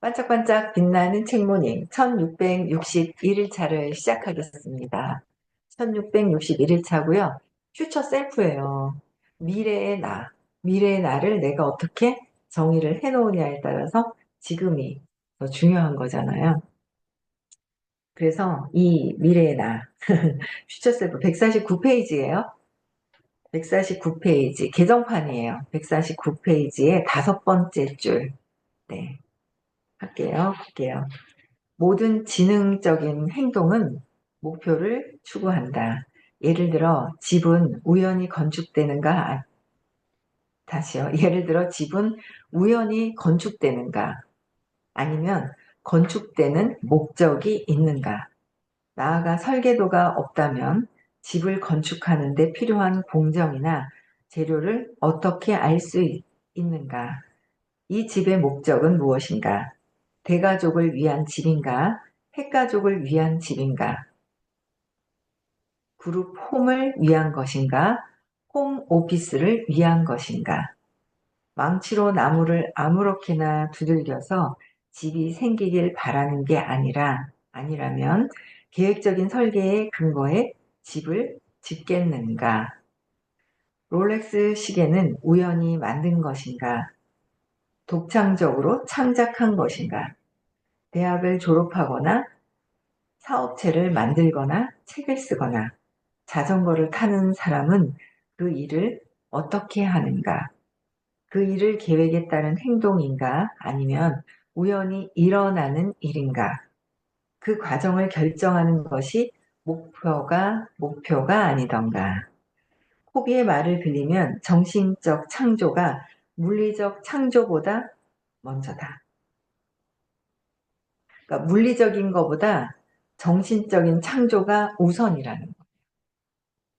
반짝반짝 빛나는 책모닝 1661일차를 시작하겠습니다. 1661일차고요. 퓨처 셀프예요. 미래의 나, 미래의 나를 내가 어떻게 정의를 해놓으냐에 따라서 지금이 더 중요한 거잖아요. 그래서 이 미래의 나, 퓨처 셀프 149페이지예요. 149페이지, 개정판이에요. 149페이지의 5번째 줄. 네, 볼게요. 모든 지능적인 행동은 목표를 추구한다. 예를 들어 집은 우연히 건축되는가? 다시요. 예를 들어 집은 우연히 건축되는가? 아니면 건축되는 목적이 있는가? 나아가 설계도가 없다면 집을 건축하는 데 필요한 공정이나 재료를 어떻게 알 수 있는가? 이 집의 목적은 무엇인가? 대가족을 위한 집인가? 핵가족을 위한 집인가? 그룹 홈을 위한 것인가? 홈 오피스를 위한 것인가? 망치로 나무를 아무렇게나 두들겨서 집이 생기길 바라는 게 아니라면 계획적인 설계의 근거에 집을 짓겠는가? 롤렉스 시계는 우연히 만든 것인가? 독창적으로 창작한 것인가? 대학을 졸업하거나 사업체를 만들거나 책을 쓰거나 자전거를 타는 사람은 그 일을 어떻게 하는가? 그 일을 계획에 따른 행동인가? 아니면 우연히 일어나는 일인가? 그 과정을 결정하는 것이 목표가 아니던가. 코비의 말을 빌리면 정신적 창조가 물리적 창조보다 먼저다. 그러니까 물리적인 것보다 정신적인 창조가 우선이라는 거.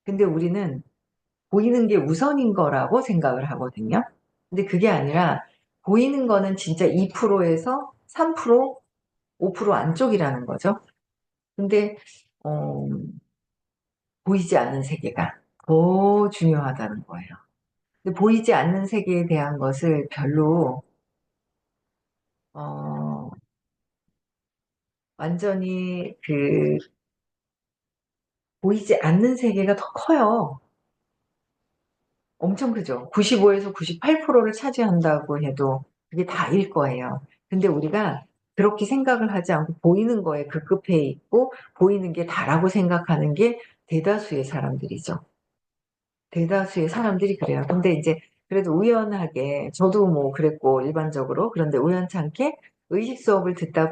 근데 우리는 보이는 게 우선인 거라고 생각을 하거든요. 근데 그게 아니라 보이는 거는 진짜 2%에서 3%, 5% 안쪽이라는 거죠. 근데 어, 보이지 않는 세계가 더 중요하다는 거예요. 근데 보이지 않는 세계에 대한 것을 별로 어, 완전히 보이지 않는 세계가 더 커요. 엄청 크죠. 95에서 98%를 차지한다고 해도 그게 다일 거예요. 근데 우리가 그렇게 생각을 하지 않고 보이는 거에 급급해 있고 보이는 게 다라고 생각하는 게 대다수의 사람들이죠. 대다수의 사람들이 그래요. 근데 이제 그래도 우연하게 저도 뭐 그랬고 일반적으로 그런데 우연찮게 의식 수업을 듣다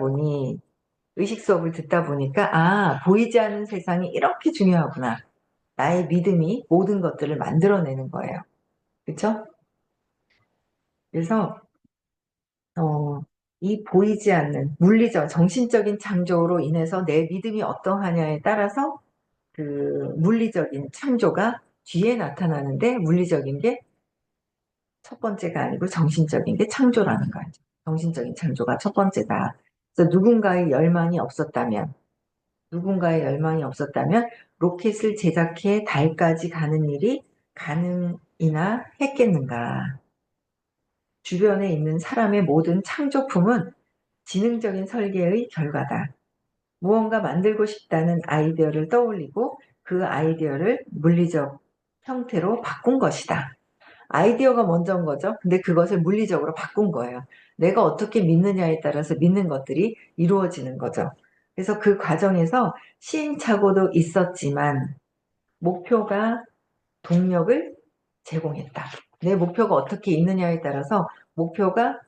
보니까 보이지 않는 세상이 이렇게 중요하구나. 나의 믿음이 모든 것들을 만들어내는 거예요. 그렇죠? 그래서 어, 이 보이지 않는 물리적, 정신적인 창조로 인해서 내 믿음이 어떠하냐에 따라서 그 물리적인 창조가 뒤에 나타나는데 물리적인 게 첫 번째가 아니고 정신적인 게 창조라는 거죠. 정신적인 창조가 첫 번째다. 그래서 누군가의 열망이 없었다면 로켓을 제작해 달까지 가는 일이 가능이나 했겠는가. 주변에 있는 사람의 모든 창조품은 지능적인 설계의 결과다. 무언가 만들고 싶다는 아이디어를 떠올리고 그 아이디어를 물리적 형태로 바꾼 것이다. 아이디어가 먼저인 거죠. 근데 그것을 물리적으로 바꾼 거예요. 내가 어떻게 믿느냐에 따라서 믿는 것들이 이루어지는 거죠. 그래서 그 과정에서 시행착오도 있었지만 목표가 동력을 제공했다. 내 목표가 어떻게 있느냐에 따라서 목표가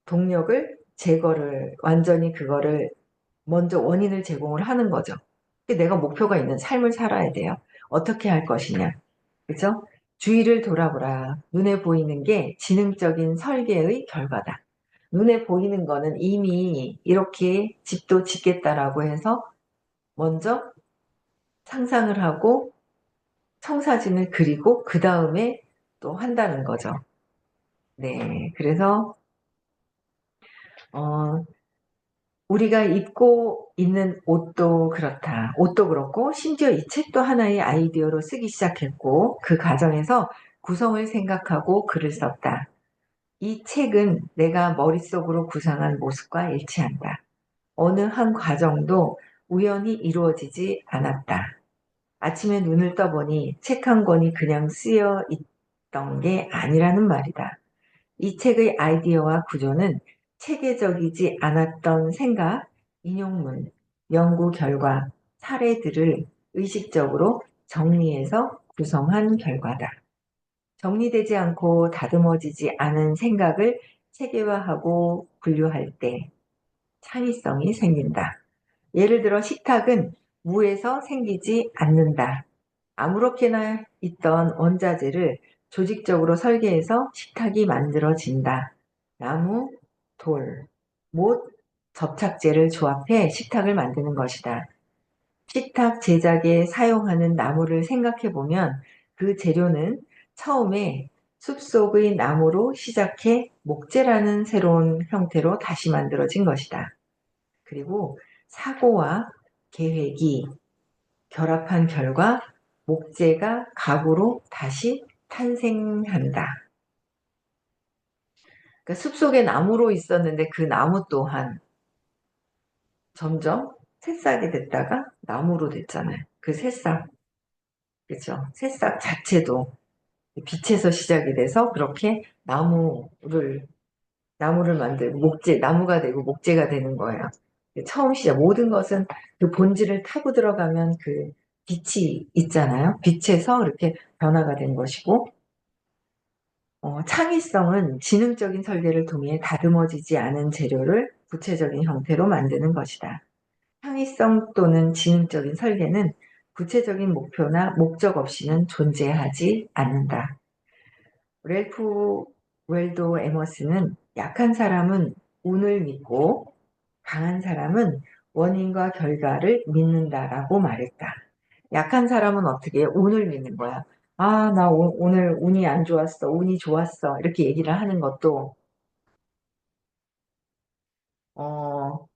동력을 완전히 그거를 먼저 원인을 제공을 하는 거죠. 내가 목표가 있는 삶을 살아야 돼요. 어떻게 할 것이냐. 그죠? 주위를 돌아보라. 눈에 보이는 게 지능적인 설계의 결과다. 눈에 보이는 거는 이미 이렇게 집도 짓겠다라고 해서 먼저 상상을 하고 청사진을 그리고 그 다음에 또 한다는 거죠. 네. 그래서, 어, 우리가 입고 있는 옷도 그렇다. 옷도 그렇고, 심지어 이 책도 하나의 아이디어로 쓰기 시작했고, 그 과정에서 구성을 생각하고 글을 썼다. 이 책은 내가 머릿속으로 구상한 모습과 일치한다. 어느 한 과정도 우연히 이루어지지 않았다. 아침에 눈을 떠보니 책 한 권이 그냥 쓰여 있던 게 아니라는 말이다. 이 책의 아이디어와 구조는 체계적이지 않았던 생각, 인용문, 연구 결과, 사례들을 의식적으로 정리해서 구성한 결과다. 정리되지 않고 다듬어지지 않은 생각을 체계화하고 분류할 때 창의성이 생긴다. 예를 들어 식탁은 무에서 생기지 않는다. 아무렇게나 있던 원자재를 조직적으로 설계해서 식탁이 만들어진다. 나무, 돌, 못, 접착제를 조합해 식탁을 만드는 것이다. 식탁 제작에 사용하는 나무를 생각해 보면 그 재료는 처음에 숲속의 나무로 시작해 목재라는 새로운 형태로 다시 만들어진 것이다. 그리고 사고와 계획이 결합한 결과 목재가 가구로 다시 탄생한다. 그러니까 숲속에 나무로 있었는데 그 나무 또한 점점 새싹이 됐다가 나무로 됐잖아요. 그 새싹, 그죠? 새싹 자체도 빛에서 시작이 돼서 그렇게 나무를 만들고 나무가 되고 목재가 되는 거예요. 처음 시작, 모든 것은 그 본질을 타고 들어가면 그 빛이 있잖아요. 빛에서 이렇게 변화가 된 것이고, 창의성은 지능적인 설계를 통해 다듬어지지 않은 재료를 구체적인 형태로 만드는 것이다. 창의성 또는 지능적인 설계는 구체적인 목표나 목적 없이는 존재하지 않는다. 렐프 웰도 에머스는 약한 사람은 운을 믿고 강한 사람은 원인과 결과를 믿는다라고 말했다. 약한 사람은 어떻게 해요? 운을 믿는 거야. 아, 나 오늘 운이 안 좋았어. 운이 좋았어. 이렇게 얘기를 하는 것도, 어,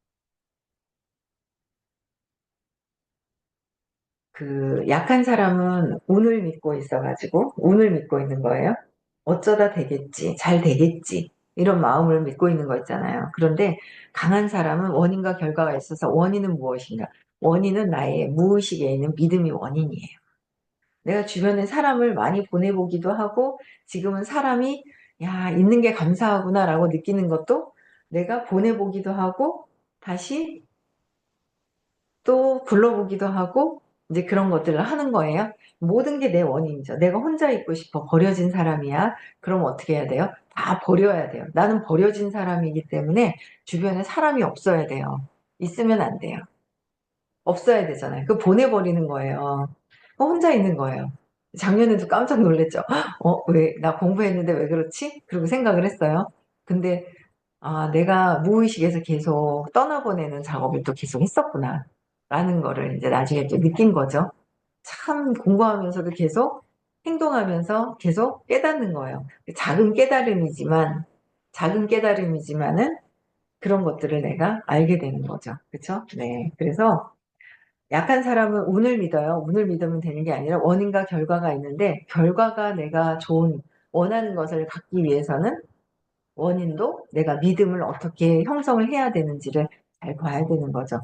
약한 사람은 운을 믿고 있어가지고, 운을 믿고 있는 거예요. 어쩌다 되겠지, 잘 되겠지, 이런 마음을 믿고 있는 거 있잖아요. 그런데 강한 사람은 원인과 결과가 있어서 원인은 무엇인가? 원인은 나의 무의식에 있는 믿음이 원인이에요. 내가 주변에 사람을 많이 보내보기도 하고, 지금은 사람이, 야, 있는 게 감사하구나라고 느끼는 것도 내가 보내보기도 하고, 다시 또 불러보기도 하고 이제 그런 것들을 하는 거예요. 모든 게 내 원인이죠. 내가 혼자 있고 싶어. 버려진 사람이야. 그럼 어떻게 해야 돼요? 다 버려야 돼요. 나는 버려진 사람이기 때문에 주변에 사람이 없어야 돼요. 있으면 안 돼요. 없어야 되잖아요. 그 보내버리는 거예요. 혼자 있는 거예요. 작년에도 깜짝 놀랐죠. 왜, 나 공부했는데 왜 그렇지? 그리고 생각을 했어요. 근데, 아, 내가 무의식에서 계속 떠나보내는 작업을 또 계속 했었구나. 라는 거를 이제 나중에 또 느낀 거죠. 참 공부하면서도 계속 행동하면서 계속 깨닫는 거예요. 작은 깨달음이지만은 그런 것들을 내가 알게 되는 거죠. 그쵸? 네. 그래서 약한 사람은 운을 믿어요. 운을 믿으면 되는 게 아니라 원인과 결과가 있는데 결과가 내가 원하는 것을 갖기 위해서는 원인도 내가 믿음을 어떻게 형성을 해야 되는지를 잘 봐야 되는 거죠.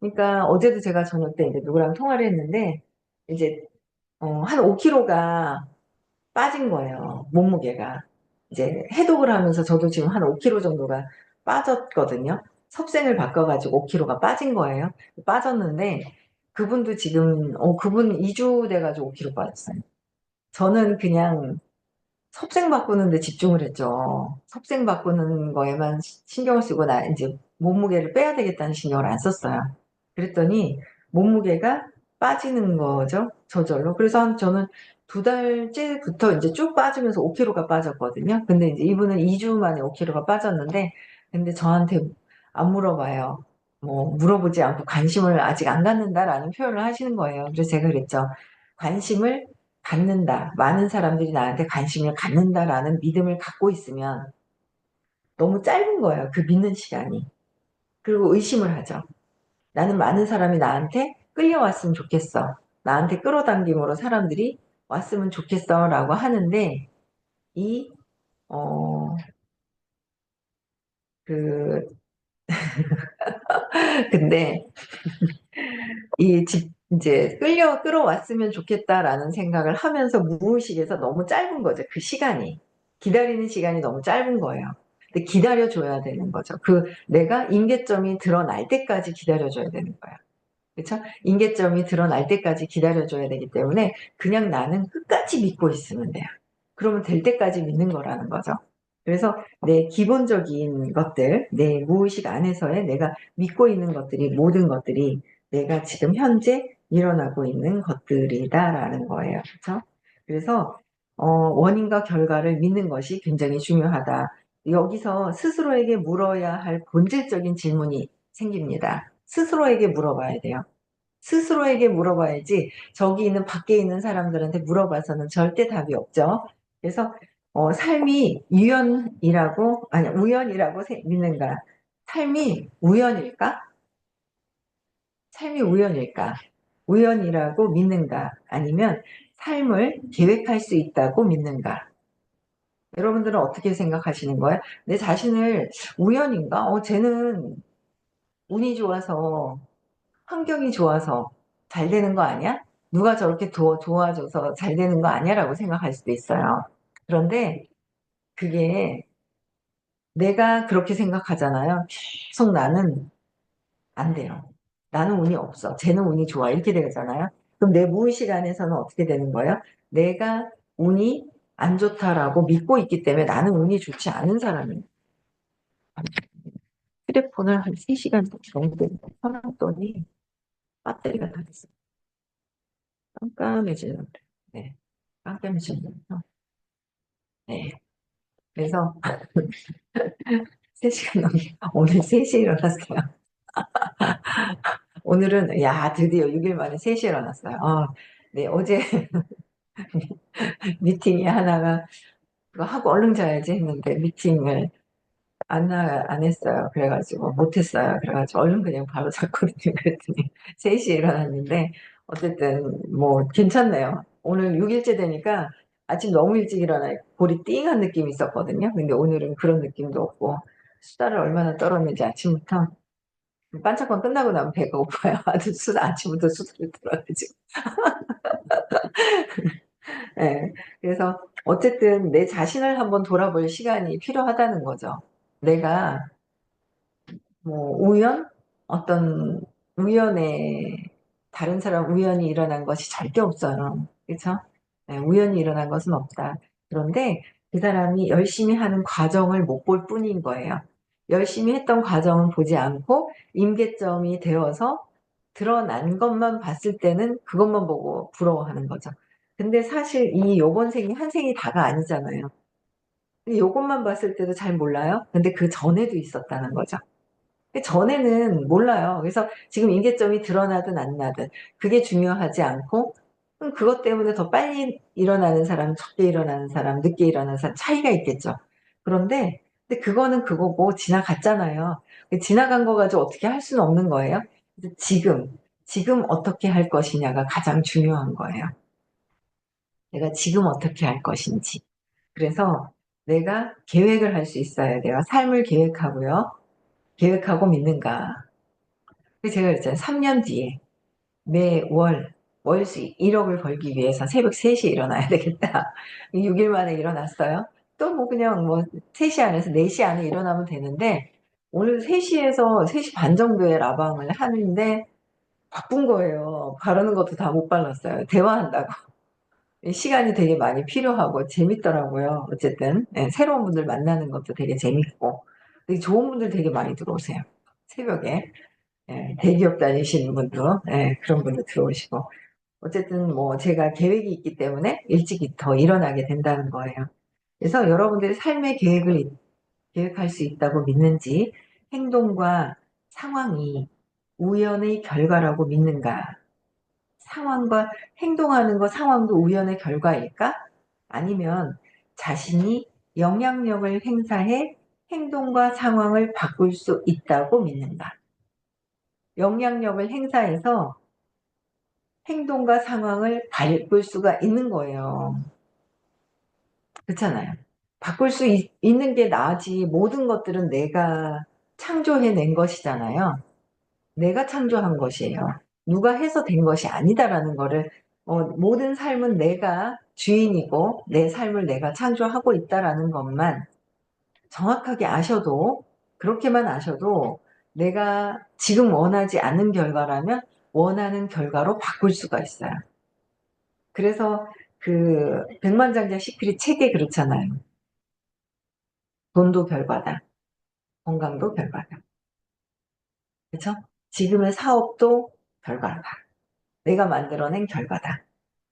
그러니까 어제도 제가 저녁 때 이제 누구랑 통화를 했는데 이제 한 5kg가 빠진 거예요. 몸무게가. 이제 해독을 하면서 저도 지금 한 5kg 정도가 빠졌거든요. 섭생을 바꿔가지고 5kg가 빠진 거예요. 빠졌는데 그분도 지금 그분 2주 돼가지고 5kg 빠졌어요. 저는 그냥 섭생 바꾸는데 집중을 했죠. 섭생 바꾸는 거에만 신경을 쓰고 나 이제 몸무게를 빼야 되겠다는 신경을 안 썼어요. 그랬더니 몸무게가 빠지는 거죠. 저절로. 그래서 저는 2달째부터 이제 쭉 빠지면서 5kg가 빠졌거든요. 근데 이제 이분은 2주 만에 5kg가 빠졌는데, 근데 저한테 안 물어봐요. 뭐, 물어보지 않고 관심을 아직 안 갖는다라는 표현을 하시는 거예요. 그래서 제가 그랬죠. 관심을 갖는다. 많은 사람들이 나한테 관심을 갖는다라는 믿음을 갖고 있으면 너무 짧은 거예요. 그 믿는 시간이. 그리고 의심을 하죠. 나는 많은 사람이 나한테 끌려왔으면 좋겠어. 나한테 끌어당김으로 사람들이 왔으면 좋겠어. 라고 하는데, 이, 그, 근데 이제 끌어왔으면 좋겠다라는 생각을 하면서 무의식에서 너무 짧은 거죠. 그 시간이. 기다리는 시간이 너무 짧은 거예요. 근데 기다려줘야 되는 거죠. 내가 임계점이 드러날 때까지 기다려줘야 되는 거예요. 그렇죠? 임계점이 드러날 때까지 기다려줘야 되기 때문에 그냥 나는 끝까지 믿고 있으면 돼요. 그러면 될 때까지 믿는 거라는 거죠. 그래서 내 기본적인 것들, 내 무의식 안에서의 내가 믿고 있는 것들이 모든 것들이 내가 지금 현재 일어나고 있는 것들이다라는 거예요. 그렇죠? 그래서 원인과 결과를 믿는 것이 굉장히 중요하다. 여기서 스스로에게 물어야 할 본질적인 질문이 생깁니다. 스스로에게 물어봐야 돼요. 스스로에게 물어봐야지 저기 있는 밖에 있는 사람들한테 물어봐서는 절대 답이 없죠. 그래서 삶이 우연이라고 믿는가? 삶이 우연일까? 삶이 우연일까? 우연이라고 믿는가? 아니면 삶을 계획할 수 있다고 믿는가? 여러분들은 어떻게 생각하시는 거예요? 내 자신을 우연인가? 쟤는 운이 좋아서 환경이 좋아서 잘 되는 거 아니야? 누가 저렇게 도와줘서 잘 되는 거 아니야? 라고 생각할 수도 있어요. 그런데 그게 내가 그렇게 생각하잖아요. 계속 나는 안 돼요. 나는 운이 없어. 쟤는 운이 좋아. 이렇게 되잖아요. 그럼 내 무의식 안에서는 어떻게 되는 거예요? 내가 운이 안 좋다라고 믿고 있기 때문에 나는 운이 좋지 않은 사람이에요. 휴대폰을 한 3시간 정도 켜놨더니 배터리가 다 됐어요. 깜깜해지는 거예요. 네. 깜깜해지는 거예요. 네. 그래서 3시간 넘게 오늘 3시에 일어났어요. 오늘은 드디어 6일 만에 3시에 일어났어요. 네, 어제 미팅이 하나가 그거 하고 얼른 자야지 했는데 미팅을 안 했어요. 그래가지고 못했어요. 그래가지고 얼른 그냥 바로 잤거든요. 그랬더니 3시에 일어났는데 어쨌든 뭐 괜찮네요. 오늘 6일째 되니까 아침 너무 일찍 일어나 볼이 띵한 느낌이 있었거든요. 근데 오늘은 그런 느낌도 없고 수다를 얼마나 떨었는지 아침부터 반짝반 끝나고 나면 배가 고파요. 아침부터 수다를 떨어가지고. 네. 그래서 어쨌든 내 자신을 한번 돌아볼 시간이 필요하다는 거죠. 내가 뭐 어떤 우연에 다른 사람 우연히 일어난 것이 절대 없어요. 그렇죠? 네, 우연히 일어난 것은 없다. 그런데 그 사람이 열심히 하는 과정을 못 볼 뿐인 거예요. 열심히 했던 과정은 보지 않고 임계점이 되어서 드러난 것만 봤을 때는 그것만 보고 부러워하는 거죠. 근데 사실 요번 생이 한 생이 다가 아니잖아요. 근데 요것만 봤을 때도 잘 몰라요. 근데 그 전에도 있었다는 거죠. 그 전에는 몰라요. 그래서 지금 임계점이 드러나든 안 나든 그게 중요하지 않고 그것 때문에 더 빨리 일어나는 사람, 적게 일어나는 사람, 늦게 일어나는 사람 차이가 있겠죠. 근데 그거는 그거고 지나갔잖아요. 지나간 거 가지고 어떻게 할 수는 없는 거예요. 그래서 지금 어떻게 할 것이냐가 가장 중요한 거예요. 내가 지금 어떻게 할 것인지. 그래서 내가 계획을 할 수 있어야 돼요. 삶을 계획하고요. 계획하고 믿는가. 제가 그랬잖아요. 3년 뒤에 매월 월수익 1억을 벌기 위해서 새벽 3시에 일어나야 되겠다. 6일 만에 일어났어요. 또 뭐 그냥 뭐 3시 안에서 4시 안에 일어나면 되는데 오늘 3시에서 3시 반 정도에 라방을 하는데 바쁜 거예요. 바르는 것도 다 못 발랐어요. 대화한다고. 시간이 되게 많이 필요하고 재밌더라고요. 어쨌든 새로운 분들 만나는 것도 되게 재밌고 되게 좋은 분들 되게 많이 들어오세요. 새벽에. 대기업 다니시는 분도 그런 분도 들어오시고 어쨌든 뭐 제가 계획이 있기 때문에 일찍 더 일어나게 된다는 거예요. 그래서 여러분들이 삶의 계획할 수 있다고 믿는지 행동과 상황이 우연의 결과라고 믿는가? 상황과 행동하는 거 상황도 우연의 결과일까? 아니면 자신이 영향력을 행사해 행동과 상황을 바꿀 수 있다고 믿는가? 영향력을 행사해서 행동과 상황을 바꿀 수가 있는 거예요. 그렇잖아요. 바꿀 수 있는 게 나지. 모든 것들은 내가 창조해낸 것이잖아요. 내가 창조한 것이에요. 누가 해서 된 것이 아니다라는 거를, 모든 삶은 내가 주인이고 내 삶을 내가 창조하고 있다라는 것만 정확하게 아셔도, 그렇게만 아셔도 내가 지금 원하지 않는 결과라면 원하는 결과로 바꿀 수가 있어요. 그래서 그 백만장자 시크릿 책에 그렇잖아요. 돈도 결과다. 건강도 결과다. 그렇죠? 지금의 사업도 결과다. 내가 만들어낸 결과다.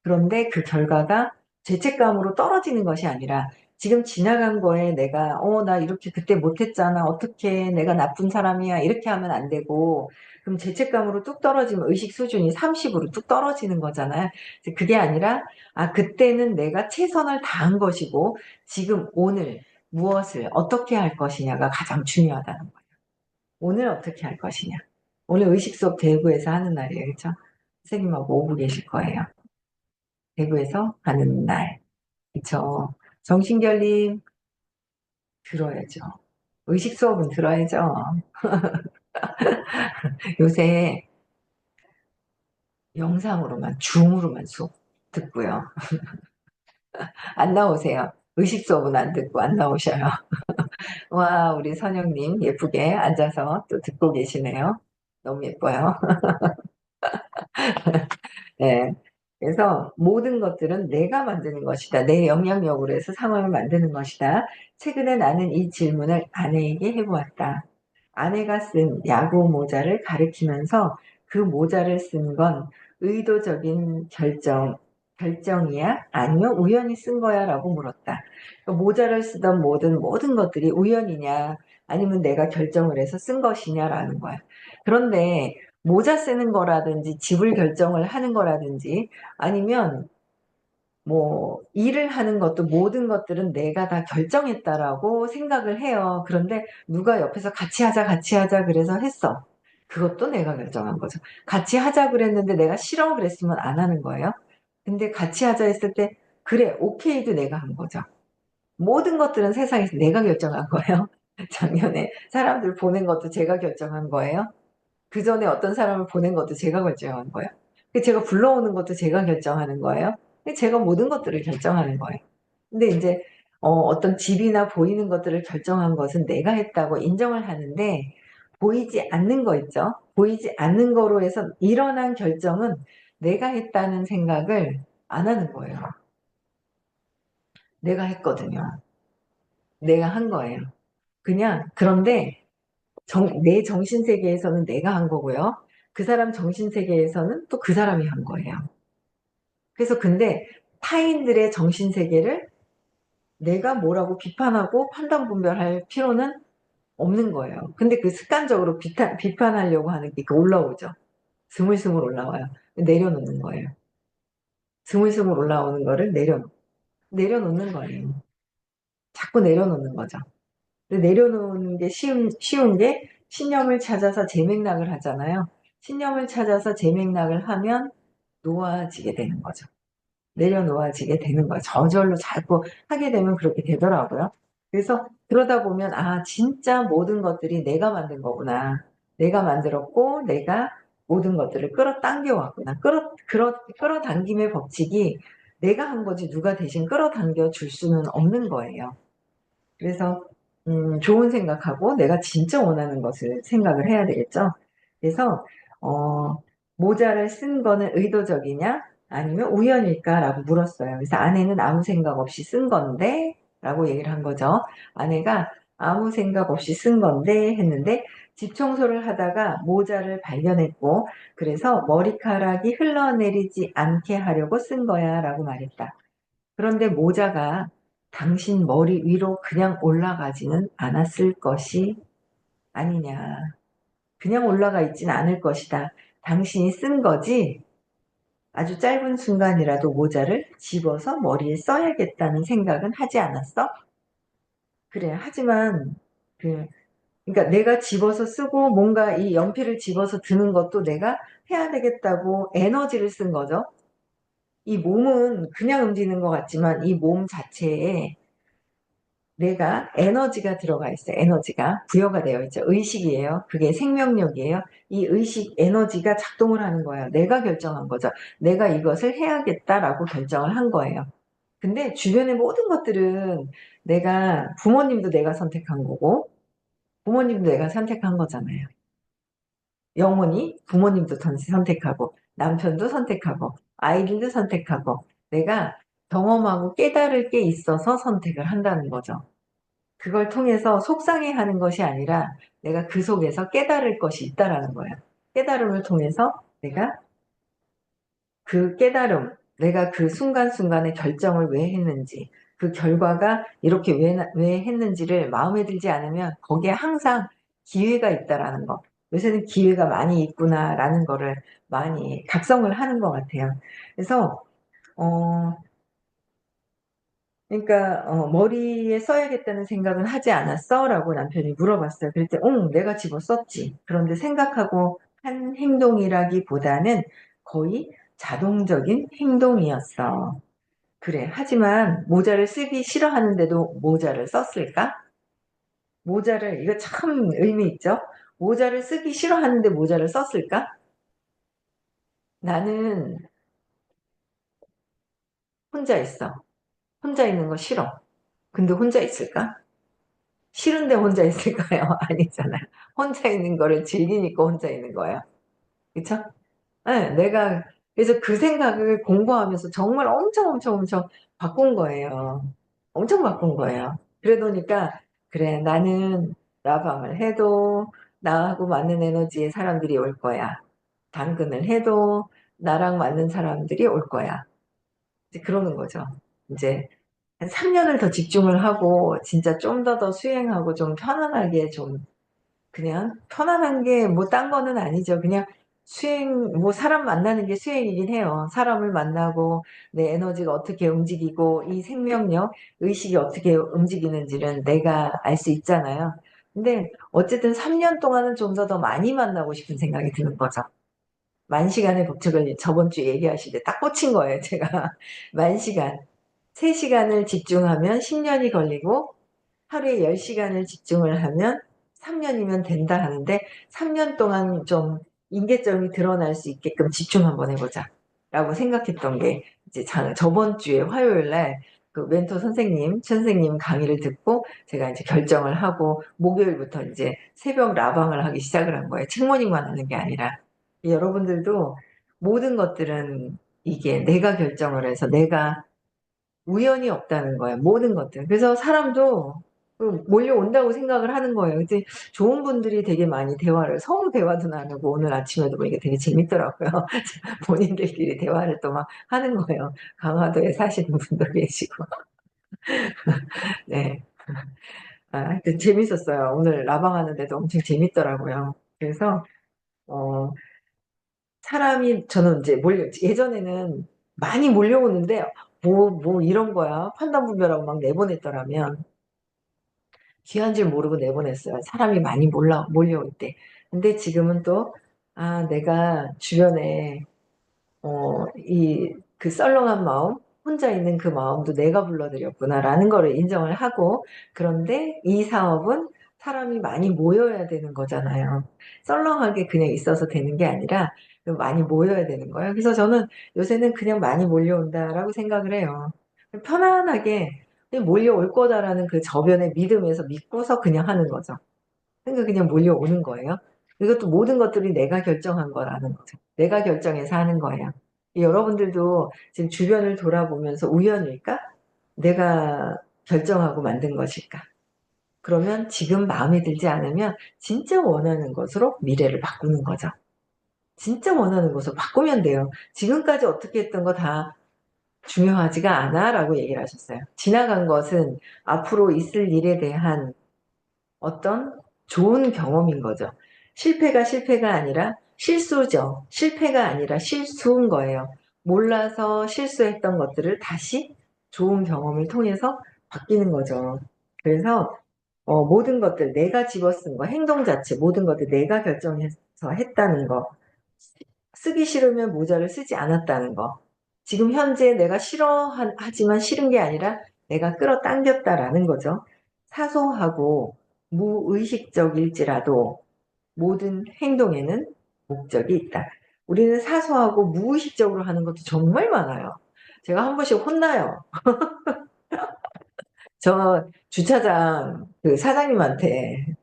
그런데 그 결과가 죄책감으로 떨어지는 것이 아니라 지금 지나간 거에 내가 나 이렇게 그때 못했잖아. 어떻게 내가 나쁜 사람이야. 이렇게 하면 안 되고, 그럼 죄책감으로 뚝 떨어지면 의식 수준이 30으로 뚝 떨어지는 거잖아요. 그게 아니라 그때는 내가 최선을 다한 것이고 지금 오늘 무엇을 어떻게 할 것이냐가 가장 중요하다는 거예요. 오늘 어떻게 할 것이냐. 오늘 의식 수업 대구에서 하는 날이에요. 그렇죠? 선생님하고 오고 계실 거예요. 대구에서 하는 날. 그쵸. 정신결림 들어야죠. 의식 수업은 들어야죠. 요새 영상으로만, 줌으로만 수업 듣고요. 안 나오세요. 의식 수업은 안 듣고 안 나오셔요. 와, 우리 선영님 예쁘게 앉아서 또 듣고 계시네요. 너무 예뻐요. 네. 그래서 모든 것들은 내가 만드는 것이다. 내 영향력으로 해서 상황을 만드는 것이다. 최근에 나는 이 질문을 아내에게 해보았다. 아내가 쓴 야구 모자를 가리키면서 그 모자를 쓴 건 의도적인 결정이야? 아니면 우연히 쓴 거야? 라고 물었다. 그러니까 모자를 쓰던 모든 것들이 우연이냐? 아니면 내가 결정을 해서 쓴 것이냐라는 거야. 그런데 모자 쓰는 거라든지 집을 결정을 하는 거라든지 아니면 뭐 일을 하는 것도 모든 것들은 내가 다 결정했다라고 생각을 해요. 그런데 누가 옆에서 같이 하자 그래서 했어. 그것도 내가 결정한 거죠. 같이 하자 그랬는데 내가 싫어 그랬으면 안 하는 거예요. 근데 같이 하자 했을 때 그래 오케이도 내가 한 거죠. 모든 것들은 세상에서 내가 결정한 거예요. 작년에 사람들 보낸 것도 제가 결정한 거예요. 그 전에 어떤 사람을 보낸 것도 제가 결정한 거예요. 제가 불러오는 것도 제가 결정하는 거예요. 제가 모든 것들을 결정하는 거예요. 근데 이제 어떤 집이나 보이는 것들을 결정한 것은 내가 했다고 인정을 하는데 보이지 않는 거 있죠. 보이지 않는 거로 해서 일어난 결정은 내가 했다는 생각을 안 하는 거예요. 내가 했거든요. 내가 한 거예요. 그냥 그런데 내 정신세계에서는 내가 한 거고요. 그 사람 정신세계에서는 또 그 사람이 한 거예요. 그래서 근데 타인들의 정신세계를 내가 뭐라고 비판하고 판단 분별할 필요는 없는 거예요. 근데 그 습관적으로 비판하려고 하는 게 올라오죠. 스물스물 올라와요. 내려놓는 거예요. 스물스물 올라오는 거를 내려놓는 거예요. 자꾸 내려놓는 거죠. 근데 내려놓는 게 쉬운 게 신념을 찾아서 재맥락을 하잖아요. 신념을 찾아서 재맥락을 하면 놓아지게 되는 거죠. 내려놓아지게 되는 거예요. 저절로 자꾸 하게 되면 그렇게 되더라고요. 그래서 그러다 보면 진짜 모든 것들이 내가 만든 거구나. 내가 만들었고 내가 모든 것들을 끌어당겨 왔구나. 끌어당김의 법칙이 내가 한 거지 누가 대신 끌어당겨 줄 수는 없는 거예요. 그래서 좋은 생각하고 내가 진짜 원하는 것을 생각을 해야 되겠죠. 그래서 모자를 쓴 거는 의도적이냐 아니면 우연일까라고 물었어요. 그래서 아내는 아무 생각 없이 쓴 건데 라고 얘기를 한 거죠. 아내가 아무 생각 없이 쓴 건데 했는데 집 청소를 하다가 모자를 발견했고 그래서 머리카락이 흘러내리지 않게 하려고 쓴 거야 라고 말했다. 그런데 모자가 당신 머리 위로 그냥 올라가지는 않았을 것이 아니냐. 그냥 올라가 있지는 않을 것이다. 당신이 쓴 거지 아주 짧은 순간이라도 모자를 집어서 머리에 써야겠다는 생각은 하지 않았어? 그래. 하지만 그 그러니까 내가 집어서 쓰고 뭔가 이 연필을 집어서 드는 것도 내가 해야 되겠다고 에너지를 쓴 거죠. 이 몸은 그냥 움직이는 것 같지만 이 몸 자체에 내가 에너지가 들어가 있어요. 에너지가 부여가 되어 있죠. 의식이에요. 그게 생명력이에요. 이 의식 에너지가 작동을 하는 거예요. 내가 결정한 거죠. 내가 이것을 해야겠다라고 결정을 한 거예요. 근데 주변의 모든 것들은 내가 부모님도 내가 선택한 거고 부모님도 내가 선택한 거잖아요. 영혼이 부모님도 선택하고 남편도 선택하고 아이들도 선택하고 내가 경험하고 깨달을 게 있어서 선택을 한다는 거죠. 그걸 통해서 속상해하는 것이 아니라 내가 그 속에서 깨달을 것이 있다라는 거예요. 깨달음을 통해서 내가 그 깨달음, 내가 그 순간순간에 결정을 왜 했는지, 그 결과가 이렇게 왜 했는지를 마음에 들지 않으면 거기에 항상 기회가 있다라는 거. 요새는 기회가 많이 있구나라는 거를 많이 각성을 하는 것 같아요. 그래서, 어, 그러니까 머리에 써야겠다는 생각은 하지 않았어? 라고 남편이 물어봤어요. 그랬더니 응, 내가 집어썼지. 그런데 생각하고 한 행동이라기보다는 거의 자동적인 행동이었어. 그래. 하지만 모자를 쓰기 싫어하는데도 모자를 썼을까? 이거 참 의미 있죠? 모자를 쓰기 싫어하는데 모자를 썼을까? 나는 혼자 있어. 혼자 있는 거 싫어. 근데 혼자 있을까? 싫은데 혼자 있을까요? 아니잖아요. 혼자 있는 거를 즐기니까 혼자 있는 거예요. 그쵸? 네, 내가, 그래서 그 생각을 공부하면서 정말 엄청 바꾼 거예요. 엄청 바꾼 거예요. 그러니까, 그래, 나는 라방을 해도 나하고 맞는 에너지의 사람들이 올 거야. 당근을 해도 나랑 맞는 사람들이 올 거야. 이제 그러는 거죠. 이제 한 3년을 더 집중을 하고, 진짜 좀 더 수행하고 좀 편안하게 좀 그냥 편안한 게 뭐 딴 거는 아니죠. 그냥 수행, 뭐 사람 만나는 게 수행이긴 해요. 사람을 만나고 내 에너지가 어떻게 움직이고 이 생명력, 의식이 어떻게 움직이는지는 내가 알 수 있잖아요. 근데 어쨌든 3년 동안은 좀 더 많이 만나고 싶은 생각이 드는 거죠. 만 시간의 법칙을 저번 주에 얘기하실 때 딱 꽂힌 거예요, 제가. 만 시간. 3시간을 집중하면 10년이 걸리고 하루에 10시간을 집중을 하면 3년이면 된다 하는데 3년 동안 좀 임계점이 드러날 수 있게끔 집중 한번 해보자 라고 생각했던 게 이제 저번 주에 화요일 날 그 멘토 선생님 강의를 듣고 제가 이제 결정을 하고 목요일부터 이제 새벽 라방을 하기 시작을 한 거예요. 책모닝만 하는 게 아니라. 여러분들도 모든 것들은 이게 내가 결정을 해서 내가 우연이 없다는 거예요. 모든 것들. 그래서 사람도 몰려온다고 생각을 하는 거예요. 이제 좋은 분들이 되게 많이 서로 대화도 나누고 오늘 아침에도 보니까 되게 재밌더라고요. 본인들끼리 대화를 또 막 하는 거예요. 강화도에 사시는 분도 계시고. 네. 하여튼 재밌었어요. 오늘 라방하는데도 엄청 재밌더라고요. 그래서, 어, 저는 이제 예전에는 많이 몰려오는데, 뭐 이런 거야. 판단분별하고 막 내보냈더라면. 귀한 줄 모르고 내보냈어요. 사람이 많이 몰려올 때. 근데 지금은 또, 내가 주변에, 그 썰렁한 마음, 혼자 있는 그 마음도 내가 불러들였구나라는 거를 인정을 하고, 그런데 이 사업은 사람이 많이 모여야 되는 거잖아요. 썰렁하게 그냥 있어서 되는 게 아니라, 많이 모여야 되는 거예요. 그래서 저는 요새는 그냥 많이 몰려온다라고 생각을 해요. 편안하게 그냥 몰려올 거다라는 그 저변의 믿음에서 믿고서 그냥 하는 거죠. 그러니까 그냥 몰려오는 거예요. 이것도 모든 것들이 내가 결정한 거라는 거죠. 내가 결정해서 하는 거예요. 여러분들도 지금 주변을 돌아보면서 우연일까? 내가 결정하고 만든 것일까? 그러면 지금 마음에 들지 않으면 진짜 원하는 것으로 미래를 바꾸는 거죠. 진짜 원하는 것으로 바꾸면 돼요. 지금까지 어떻게 했던 거 다 중요하지가 않아 라고 얘기를 하셨어요. 지나간 것은 앞으로 있을 일에 대한 어떤 좋은 경험인 거죠. 실패가 아니라 실수죠. 실패가 아니라 실수인 거예요. 몰라서 실수했던 것들을 다시 좋은 경험을 통해서 바뀌는 거죠. 그래서 모든 것들 내가 집어쓴 거, 행동 자체 모든 것들 내가 결정해서 했다는 거, 쓰기 싫으면 모자를 쓰지 않았다는 거, 지금 현재 내가 싫어하지만 싫은 게 아니라 내가 끌어당겼다라는 거죠. 사소하고 무의식적일지라도 모든 행동에는 목적이 있다. 우리는 사소하고 무의식적으로 하는 것도 정말 많아요. 제가 한 번씩 혼나요. 저 주차장 그 사장님한테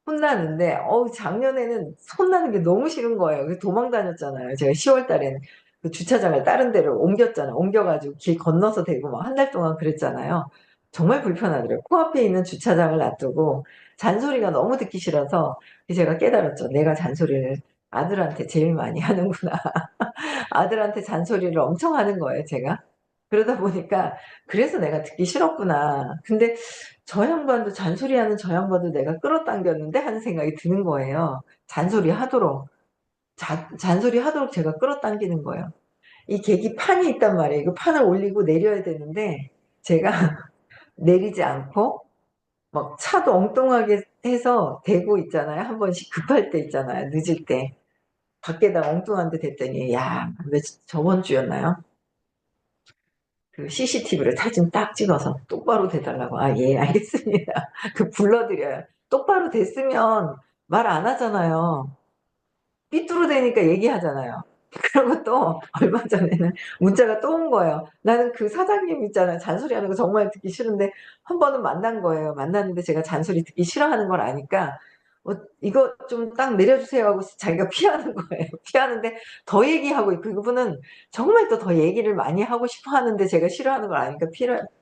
혼나는데, 작년에는 혼나는 게 너무 싫은 거예요. 그래서 도망 다녔잖아요. 제가 10월 달에는 그 주차장을 다른 데로 옮겼잖아요. 옮겨가지고 길 건너서 대고 막 한 달 동안 그랬잖아요. 정말 불편하더라고요. 코앞에 있는 주차장을 놔두고 잔소리가 너무 듣기 싫어서 제가 깨달았죠. 내가 잔소리를 아들한테 제일 많이 하는구나. 아들한테 잔소리를 엄청 하는 거예요, 제가. 그러다 보니까 그래서 내가 듣기 싫었구나. 근데 저 양반도 잔소리하는 저 양반도 내가 끌어당겼는데 하는 생각이 드는 거예요. 잔소리 하도록. 잔소리 하도록 제가 끌어당기는 거예요. 이 계기판이 있단 말이에요. 그 판을 올리고 내려야 되는데 제가 내리지 않고 막 차도 엉뚱하게 해서 대고 있잖아요. 한 번씩 급할 때 있잖아요. 늦을 때. 밖에다 엉뚱한 데 댔더니 야, 왜 저번 주였나요? 그 CCTV를 사진 딱 찍어서 똑바로 대달라고. 아, 예, 알겠습니다. 그 불러드려요. 똑바로 됐으면 말 안 하잖아요. 삐뚤어대니까 얘기하잖아요. 그리고 또 얼마 전에는 문자가 또 온 거예요. 나는 그 사장님 있잖아요. 잔소리하는 거 정말 듣기 싫은데 한 번은 만난 거예요. 만났는데 제가 잔소리 듣기 싫어하는 걸 아니까 이거 좀 딱 내려주세요 하고 자기가 피하는 거예요. 피하는데 더 얘기하고 있고 그분은 정말 또 더 얘기를 많이 하고 싶어 하는데 제가 싫어하는 걸 아니까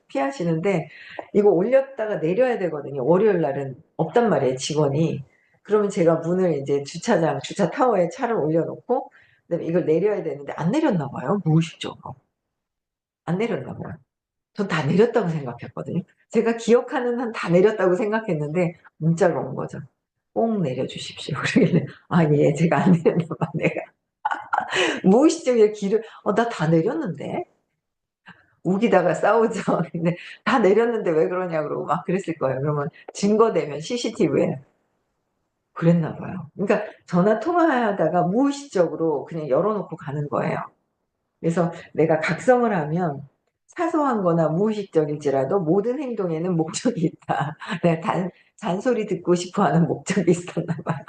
피하시는데 이거 올렸다가 내려야 되거든요. 월요일 날은 없단 말이에요. 직원이. 그러면 제가 문을 이제 주차 타워에 차를 올려놓고 그다음에 이걸 내려야 되는데 안 내렸나 봐요. 무의식적으로. 안 내렸나 봐요. 전 다 내렸다고 생각했거든요. 제가 기억하는 한 다 내렸다고 생각했는데 문자가 온 거죠. 꼭 내려주십시오. 그러길래 아, 예, 제가 안 내렸나 봐. 내가 무의식적으로 길을 나 다 내렸는데 우기다가 싸우죠. 근데 다 내렸는데 왜 그러냐 그러고 막 그랬을 거예요. 그러면 증거되면 CCTV에 그랬나 봐요. 그러니까 전화 통화하다가 무의식적으로 그냥 열어놓고 가는 거예요. 그래서 내가 각성을 하면 사소한 거나 무의식적일지라도 모든 행동에는 목적이 있다. 내가 잔소리 듣고 싶어 하는 목적이 있었나 봐요.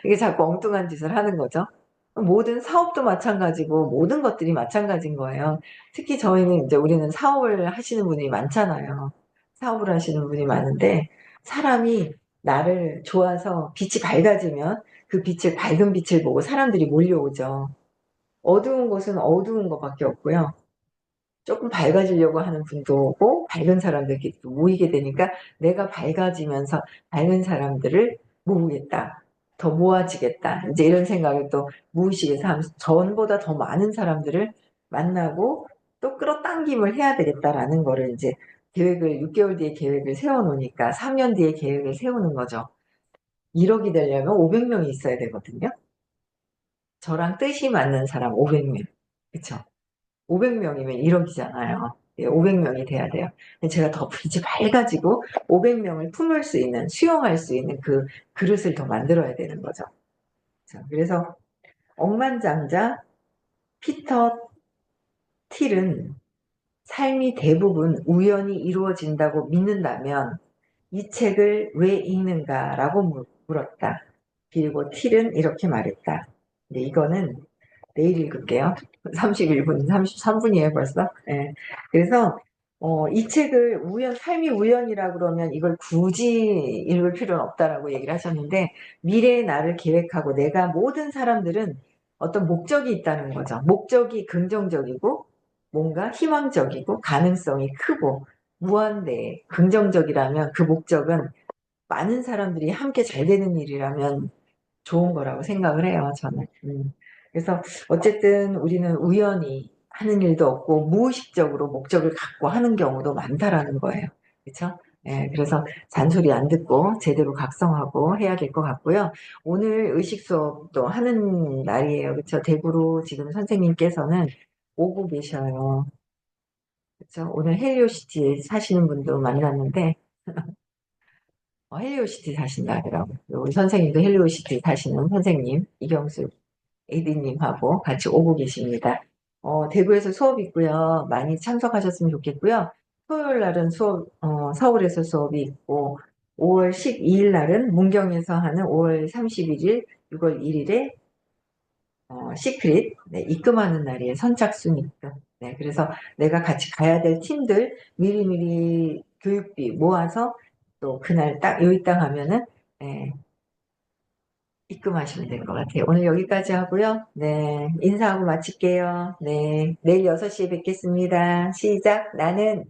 이게 자꾸 엉뚱한 짓을 하는 거죠. 모든 사업도 마찬가지고 모든 것들이 마찬가지인 거예요. 특히 저희는 이제 우리는 사업을 하시는 분이 많잖아요. 사업을 하시는 분이 많은데 사람이 나를 좋아서 빛이 밝아지면 그 빛을 밝은 빛을 보고 사람들이 몰려오죠. 어두운 곳은 어두운 것밖에 없고요. 조금 밝아지려고 하는 분도 오고 밝은 사람들끼리 또 모이게 되니까 내가 밝아지면서 밝은 사람들을 모으겠다. 더 모아지겠다. 이제 이런 생각을 또 무의식에서 하면서 전보다 더 많은 사람들을 만나고 또 끌어당김을 해야 되겠다라는 거를 이제 계획을 6개월 뒤에 계획을 세워놓으니까 3년 뒤에 계획을 세우는 거죠. 1억이 되려면 500명이 있어야 되거든요. 저랑 뜻이 맞는 사람 500명. 그쵸? 500명이면 1억이잖아요. 500명이 돼야 돼요. 제가 더 빛이 밝아지고 500명을 품을 수 있는, 수용할 수 있는 그 그릇을 더 만들어야 되는 거죠. 그래서 억만장자 피터 틸은 삶이 대부분 우연히 이루어진다고 믿는다면 이 책을 왜 읽는가라고 물었다. 그리고 틸은 이렇게 말했다. 근데 이거는 내일 읽을게요. 31분, 33분이에요, 벌써. 예. 그래서, 이 책을 삶이 우연이라 그러면 이걸 굳이 읽을 필요는 없다라고 얘기를 하셨는데, 미래의 나를 계획하고 내가 모든 사람들은 어떤 목적이 있다는 거죠. 목적이 긍정적이고, 뭔가 희망적이고, 가능성이 크고, 무한대 긍정적이라면 그 목적은 많은 사람들이 함께 잘 되는 일이라면 좋은 거라고 생각을 해요, 저는. 그래서 어쨌든 우리는 우연히 하는 일도 없고 무의식적으로 목적을 갖고 하는 경우도 많다라는 거예요. 그렇죠? 예, 그래서 잔소리 안 듣고 제대로 각성하고 해야 될 것 같고요. 오늘 의식 수업도 하는 날이에요. 그렇죠? 대구로 지금 선생님께서는 오고 계셔요. 그렇죠? 오늘 헬리오시티 사시는 분도 만났는데 헬리오시티 사신다 하더라고요. 우리 선생님도 헬리오시티 사시는 선생님 이경수 AD님하고 같이 오고 계십니다. 대구에서 수업 있고요. 많이 참석하셨으면 좋겠고요. 토요일 날은 서울에서 수업이 있고 5월 12일 날은 문경에서 하는 5월 31일, 6월 1일에 시크릿, 네, 입금하는 날이에요. 선착순 입금. 네, 그래서 내가 같이 가야 될 팀들 미리미리 교육비 모아서 또 그날 딱 요일 당 하면은 네, 입금하시면 될 것 같아요. 오늘 여기까지 하고요. 네, 인사하고 마칠게요. 네, 내일 6시에 뵙겠습니다. 시작. 나는